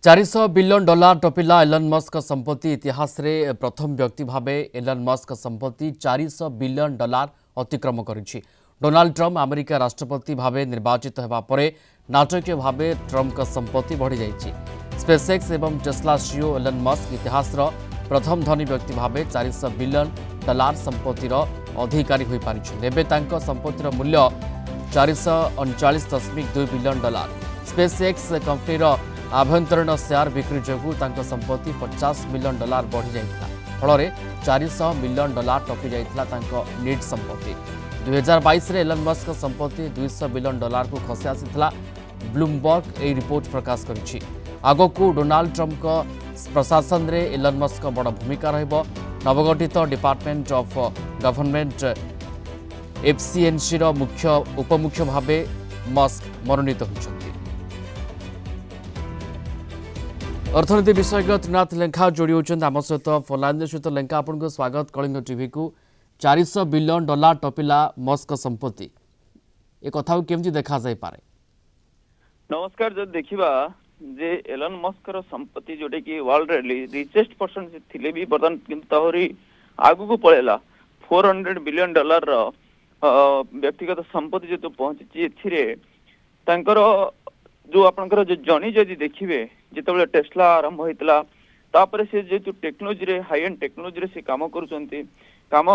$400 billion टपिला Elon Musk संपत्ति इतिहास रे प्रथम व्यक्ति भावे एलन मस्क संपत्ति $400 बिलियन अतिक्रम करिछि। डोनाल्ड ट्रम्प अमेरिका राष्ट्रपति भावे निर्वाचित हेबा परे नाटकीय भावे ट्रम्प का संपत्ति बढ़ी जाइछि। स्पेसएक्स एवं टेस्ला सीईओ एलन मस्क इतिहास रो प्रथम धनी व्यक्ति भावे $400 बिलियन संपत्तिर अधिकारी होई पारिछि। एबे तांको संपत्तिर मूल्य $439.2 बिलियन। स्पेसएक्स कंपनी रो आभ्यंतरीण शेयर बिक्री जोगु तांको संपत्ति $50 मिलियन बढ़ी जाइता। फल $400 मिलियन टपी जाइता तांको नीट संपत्ति। 2022 रे एलन मस्क संपत्ति $200 बिलियन को खसी आसीथिला। ब्लूमबर्ग ए रिपोर्ट प्रकाश करिछि। आगकू डोनाल्ड ट्रम्प को प्रशासन रे एलन मस्क बड़ भूमिका रहिबो। नवगठित डिपार्टमेंट ऑफ गवर्नमेंट एफसीएनसी रो मुख्य उपमुख्य भावे मस्क मनोनीत होइछन्ति। अर्थनीति विषयज्ञ त्रिनाथ लेंखा जोड़ी होती आम सहित फोनलाइन सहित लेंखा आपको स्वागत। कलिंग टीवी को $400 बिलियन टपिला मस्क संपत्ति ए कथा केमती देखा जाय पारे? नमस्कार। जब देखा जे एलन मस्क संपत्ति जोटे कि वर्ल्ड रिचेस्ट पर्सन थिले भी बर्तमान किंतु आगु को पळेला $400 बिलियन व्यक्तिगत संपत्ति जो पहुंची एथिरे तांकर जो आपनकर जो जर्नी जदि देखिबे जिते टेस्ला आरंभ होता तापर से जो टेक्नोलोजी रे हाई एंड टेक्नोलोजी रे से काम करूचंती काम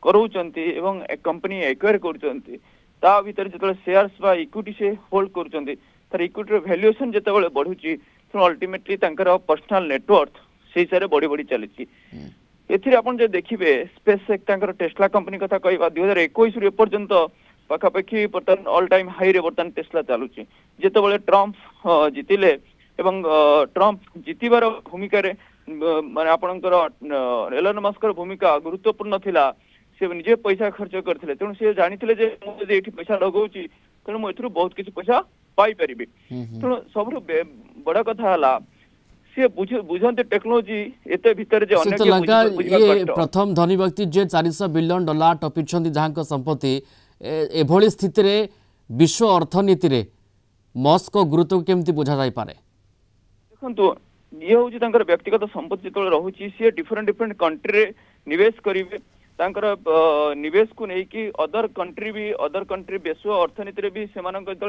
करूचंती एवं एक कंपनी एक्वायर करूचंती ता भीतर जिते शेयर्स बा इक्विटी से होल्ड करूचंती तार इक्विटी रे वैल्यूएशन जिते बढ़ुची तो अल्टीमेटली तांकर पर्सनल नेटवर्थ से हिसाब से बढ़ी बढ़ी चली। एथिरे आपण जे देखिबे स्पेसएक्स तांकर टेस्ला कंपनी कथा कहबा 2021 रे पर्यंत पाखापाखि बर्तमान ऑल टाइम हाई रे बर्तमान टेस्ला चलुची। जिते ट्रम्प जीतिले एवं ट्रम्प जीतबार भूमिका रे माने आपनकर एलन मस्क भूमिका गुरुत्वपूर्ण थिला। से निजे पैसा खर्च करथिले तेणु से जानिथिले जे मु जे एठी पैसा लगौची तेणु मु एथुर बहुत किछि पैसा पाई परिबे। तेणु सबरु बड़ा कथा हला से बुझंते टेक्नोलॉजी एते भीतर जे अन्य के प्रथम धनी व्यक्ति जे $400 बिलियन टपिछंती जहां संपत्ति एभली स्थिति रे विश्व अर्थनीति रे मस्क गुरुत्व केमती बुझा जाय पारे? देखो ये हूँ व्यक्तिगत संपत्ति जो रोचे सी डिफरेंट कंट्री रे निवेश करेंगे निवेश को लेकिन अदर कंट्री विश्व अर्थनीति रे भी से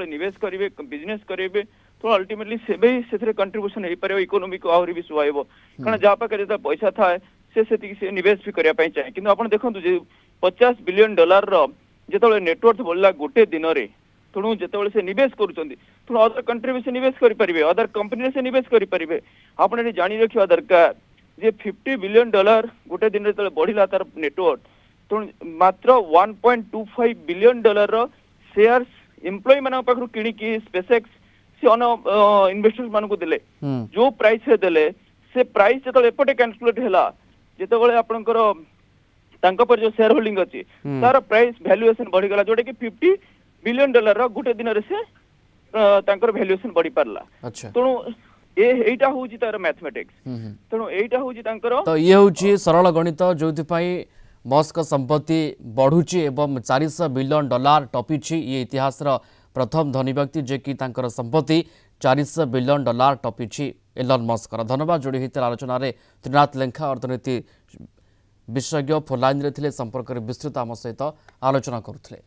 निवेश करेंगे बिजनेस करेंगे तो अल्टीमेटली से कंट्रीब्यूशन हो पारे इकोनॉमी को आहरी भी सुहाइब कारण जहाँ पाखे जो पैसा थाए से निवेश भी करने चाहे कि आप देखो $50 बिलियन जो नेटवर्थ बढ़ला गोटे दिन में तेणु जिते से निवेश करुँच अदर कंट्री भी से निवेश करेंगे अदर कंपनी से निवेश करेंगे। आपड़ ये जानी रखा दरकार जे $50 बिलियन गोटे दिन में बढ़ला तार नेटवर्थ तेणु मात्र $1.25 बिलियन शेयर्स एम्प्लॉय मान पाखु किणिकी स्पेसएक्स से अन इन्वेस्टर्स मान को देले जो प्राइस से देले से प्राइस जो एपटे कैलकुलेट है जिते आपंकर तांको पर जो शेयर होल्डिंग अच्छी तार प्राइस वैल्यूएशन बढ़ीगला जोटा कि $50 बिलियन गोटे दिन से तांकर वैल्यूएशन बढ़ी पारला। तेणु एटा होची तार मैथमेटिक्स तेणु एटा होची तांकर तो ये होची सरल गणित जोथि मस्क संपत्ति बढ़ुची एवं $400 बिलियन टपिछि। ये इतिहास प्रथम धनी व्यक्ति जे कि तांकर संपत्ति $400 बिलियन टपिछि एलन मस्क। धन्यवाद जोड़ी होता आलोचन रे त्रिनाथ लेंखा अर्थनीति विशेषज्ञ फोनलाइन रे थिले संपर्क में विस्तृत आम सहित आलोचना करुथिले।